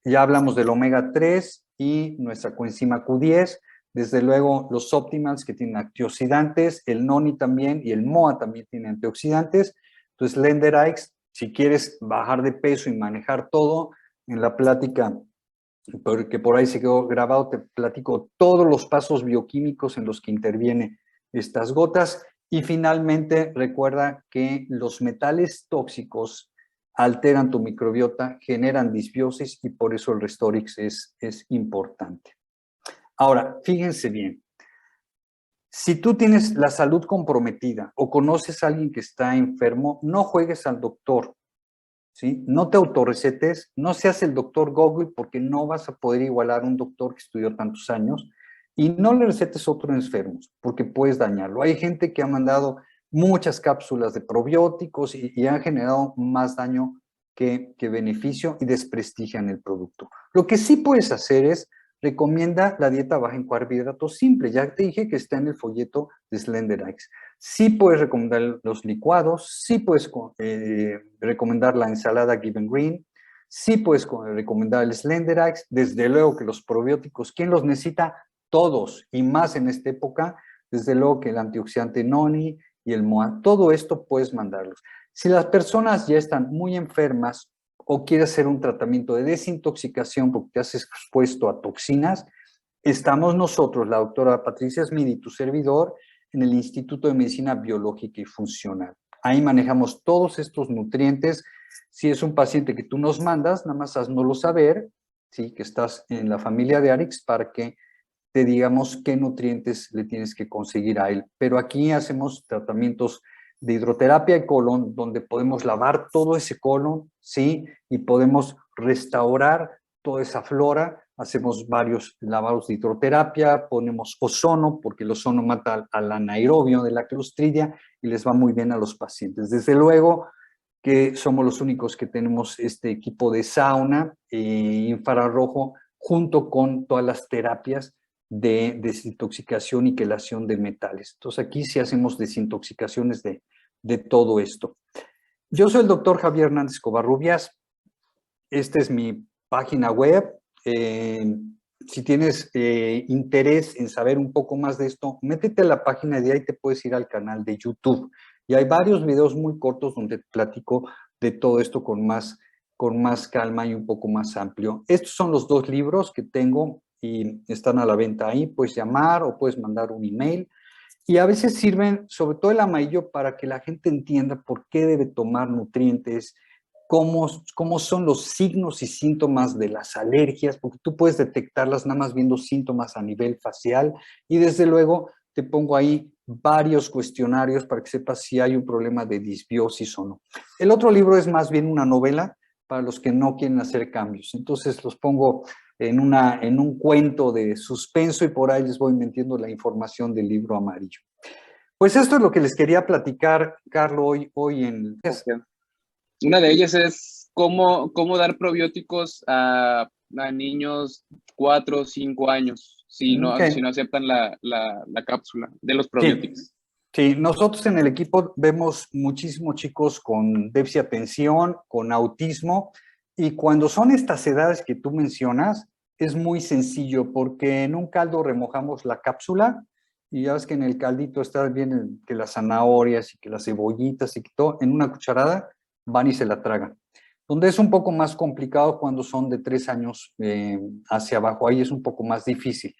Ya hablamos del omega 3 y nuestra coenzima Q10. Desde luego, los Optimals que tienen antioxidantes, el Noni también y el MOA también tienen antioxidantes. Entonces, SlenderX, si quieres bajar de peso y manejar todo, en la plática porque por ahí se quedó grabado, te platico todos los pasos bioquímicos en los que intervienen estas gotas. Y finalmente, recuerda que los metales tóxicos alteran tu microbiota, generan disbiosis y por eso el Restorix es importante. Ahora, fíjense bien. Si tú tienes la salud comprometida o conoces a alguien que está enfermo, no juegues al doctor, ¿sí? No te autorrecetes, no seas el doctor Google porque no vas a poder igualar a un doctor que estudió tantos años y no le recetes a otros enfermos porque puedes dañarlo. Hay gente que ha mandado muchas cápsulas de probióticos y han generado más daño que beneficio y desprestigian el producto. Lo que sí puedes hacer es recomienda la dieta baja en carbohidratos simple. Ya te dije que está en el folleto de SlenderX. Sí puedes recomendar los licuados, sí puedes recomendar la ensalada Given Green, sí puedes recomendar el SlenderX, desde luego que los probióticos, ¿quién los necesita? Todos, y más en esta época, desde luego que el antioxidante Noni y el MOA, todo esto puedes mandarlos. Si las personas ya están muy enfermas o quieres hacer un tratamiento de desintoxicación porque te has expuesto a toxinas, estamos nosotros, la doctora Patricia Smith y tu servidor, en el Instituto de Medicina Biológica y Funcional. Ahí manejamos todos estos nutrientes. Si es un paciente que tú nos mandas, nada más haznoslo saber, ¿sí? Que estás en la familia de Arix para que te digamos qué nutrientes le tienes que conseguir a él. Pero aquí hacemos tratamientos de hidroterapia de colon, donde podemos lavar todo ese colon, ¿sí? Y podemos restaurar toda esa flora. Hacemos varios lavados de hidroterapia, ponemos ozono, porque el ozono mata al anaerobio de la Clostridia y les va muy bien a los pacientes. Desde luego que somos los únicos que tenemos este equipo de sauna infrarrojo junto con todas las terapias de desintoxicación y quelación de metales. Entonces aquí sí hacemos desintoxicaciones de todo esto. Yo soy el doctor Javier Hernández Covarrubias. Esta es mi página web. Si tienes interés en saber un poco más de esto, métete a la página de ahí, te puedes ir al canal de YouTube. Y hay varios videos muy cortos donde platico de todo esto con más calma y un poco más amplio. Estos son los 2 libros que tengo y están a la venta ahí. Puedes llamar o puedes mandar un email. Y a veces sirven, sobre todo el amarillo, para que la gente entienda por qué debe tomar nutrientes, cómo son los signos y síntomas de las alergias, porque tú puedes detectarlas nada más viendo síntomas a nivel facial. Y desde luego te pongo ahí varios cuestionarios para que sepas si hay un problema de disbiosis o no. El otro libro es más bien una novela para los que no quieren hacer cambios. Entonces los pongo en un cuento de suspenso y por ahí les voy metiendo la información del libro amarillo. Pues esto es lo que les quería platicar, Carlos, hoy en... Una de ellas es cómo dar probióticos a niños 4 o 5 años si no aceptan la cápsula de los probióticos. Sí, nosotros en el equipo vemos muchísimos chicos con déficit de atención, con autismo, y cuando son estas edades que tú mencionas, es muy sencillo porque en un caldo remojamos la cápsula y ya ves que en el caldito está bien que las zanahorias y que las cebollitas y que todo, en una cucharada van y se la tragan. Donde es un poco más complicado cuando son de 3 años hacia abajo, ahí es un poco más difícil.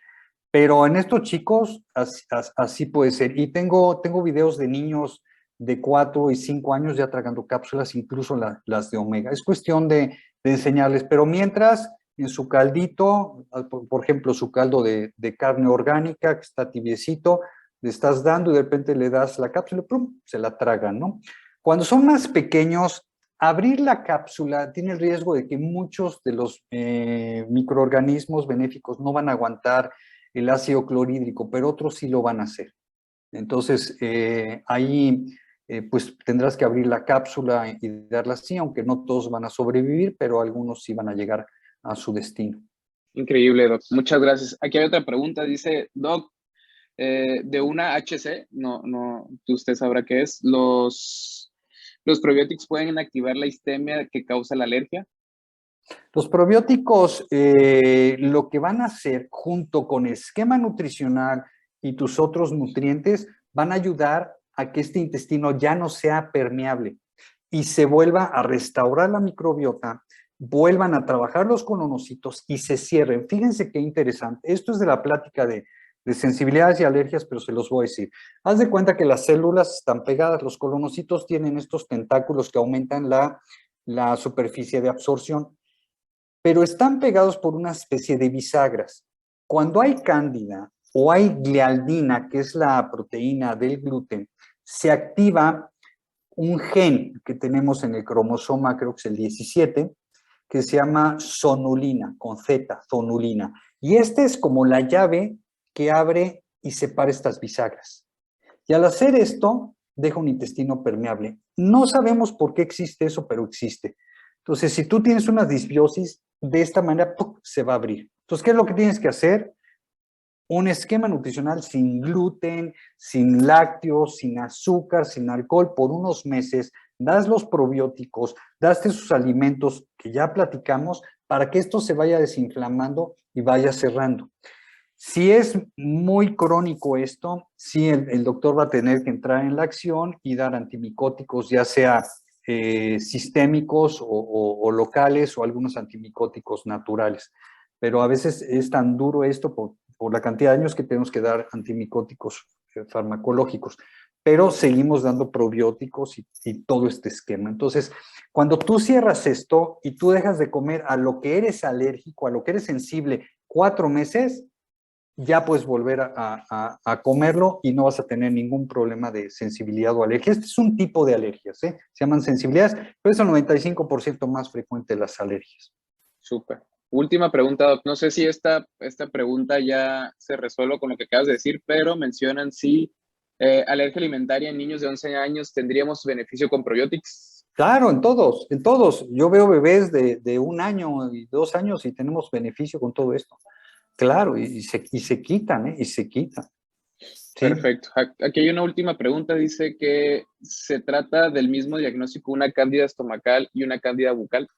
Pero en estos chicos así puede ser. Y tengo videos de niños de 4 y 5 años ya tragando cápsulas, incluso las de omega. Es cuestión de enseñarles, pero mientras en su caldito, por ejemplo, su caldo de carne orgánica que está tibiecito, le estás dando y de repente le das la cápsula, ¡pum!, se la tragan, ¿no? Cuando son más pequeños, abrir la cápsula tiene el riesgo de que muchos de los microorganismos benéficos no van a aguantar el ácido clorhídrico, pero otros sí lo van a hacer. Entonces, ahí pues tendrás que abrir la cápsula y darla así, aunque no todos van a sobrevivir, pero algunos sí van a llegar a su destino. Increíble, Doc. Muchas gracias. Aquí hay otra pregunta. Dice, Doc, de una HC, no, usted sabrá qué es, ¿los probióticos pueden activar la histemia que causa la alergia? Los probióticos lo que van a hacer junto con el esquema nutricional y tus otros nutrientes van a ayudar a que este intestino ya no sea permeable y se vuelva a restaurar la microbiota, vuelvan a trabajar los colonocitos y se cierren. Fíjense qué interesante. Esto es de la plática de sensibilidades y alergias, pero se los voy a decir. Haz de cuenta que las células están pegadas, los colonocitos tienen estos tentáculos que aumentan la superficie de absorción, pero están pegados por una especie de bisagras. cuando hay cándida o hay gliadina, que es la proteína del gluten, se activa un gen que tenemos en el cromosoma, creo que es el 17, que se llama zonulina, con Z, zonulina. Y este es como la llave que abre y separa estas bisagras. Y al hacer esto, deja un intestino permeable. No sabemos por qué existe eso, pero existe. Entonces, si tú tienes una disbiosis, de esta manera ¡puc!, se va a abrir. Entonces, ¿qué es lo que tienes que hacer? Un esquema nutricional sin gluten, sin lácteos, sin azúcar, sin alcohol, por unos meses, das los probióticos, das esos alimentos que ya platicamos para que esto se vaya desinflamando y vaya cerrando. Si es muy crónico esto, sí el doctor va a tener que entrar en la acción y dar antimicóticos, ya sea sistémicos o locales o algunos antimicóticos naturales. Pero a veces es tan duro esto por la cantidad de años que tenemos que dar antimicóticos farmacológicos, pero seguimos dando probióticos y todo este esquema. Entonces, cuando tú cierras esto y tú dejas de comer a lo que eres alérgico, a lo que eres sensible 4 meses, ya puedes volver a comerlo y no vas a tener ningún problema de sensibilidad o alergia. Este es un tipo de alergias, ¿eh? Se llaman sensibilidades, pero es el 95% más frecuente de las alergias. Súper. Última pregunta, Doc. No sé si esta pregunta ya se resuelve con lo que acabas de decir, pero mencionan si alergia alimentaria en niños de 11 años tendríamos beneficio con probióticos. Claro, en todos, en todos. Yo veo bebés de 1 año y 2 años y tenemos beneficio con todo esto. Claro, y se quitan, ¿eh? Y se quitan. ¿Sí? Perfecto. Aquí hay una última pregunta. Dice que se trata del mismo diagnóstico, una cándida estomacal y una cándida bucal.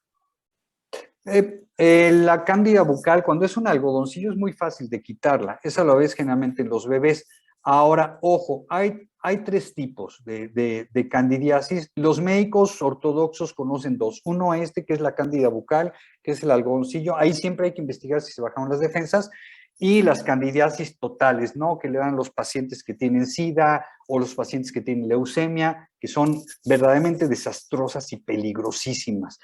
La cándida bucal, cuando es un algodoncillo, es muy fácil de quitarla. Esa lo ves generalmente en los bebés. Ahora, ojo, hay 3 tipos de candidiasis. Los médicos ortodoxos conocen 2. Uno, que es la cándida bucal, que es el algodoncillo. Ahí siempre hay que investigar si se bajaron las defensas. Y las candidiasis totales, ¿no? Que le dan los pacientes que tienen SIDA o los pacientes que tienen leucemia, que son verdaderamente desastrosas y peligrosísimas.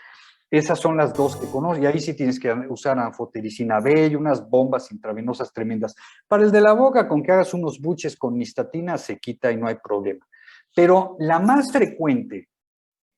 Esas son las 2 que conozco, y ahí sí tienes que usar anfotericina B y unas bombas intravenosas tremendas. Para el de la boca, con que hagas unos buches con nistatina, se quita y no hay problema. Pero la más frecuente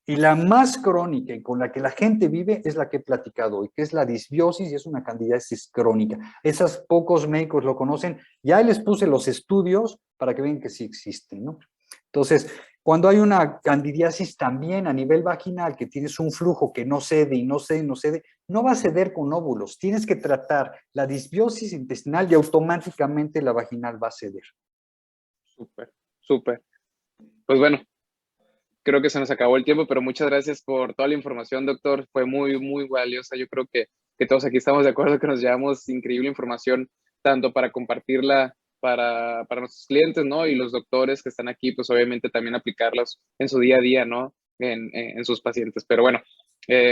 y la más crónica y con la que la gente vive es la que he platicado hoy, que es la disbiosis y es una candidiasis crónica. Esas pocos médicos lo conocen. Ya les puse los estudios para que vean que sí existen, ¿no? Entonces, cuando hay una candidiasis también a nivel vaginal, que tienes un flujo que no cede y no cede y no cede, no va a ceder con óvulos. Tienes que tratar la disbiosis intestinal y automáticamente la vaginal va a ceder. Súper, súper. Pues bueno, creo que se nos acabó el tiempo, pero muchas gracias por toda la información, doctor. Fue muy, muy valiosa. Yo creo que todos aquí estamos de acuerdo que nos llevamos increíble información, tanto para compartirla para nuestros clientes, ¿no? Y los doctores que están aquí, pues obviamente también aplicarlos en su día a día, ¿no? En sus pacientes. Pero bueno,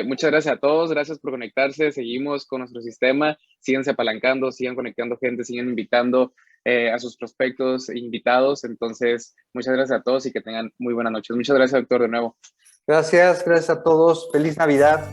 muchas gracias a todos. Gracias por conectarse. Seguimos con nuestro sistema. Síganse apalancando, sigan conectando gente, sigan invitando a sus prospectos e invitados. Entonces, muchas gracias a todos y que tengan muy buenas noches. Muchas gracias, doctor, de nuevo. Gracias a todos. Feliz Navidad.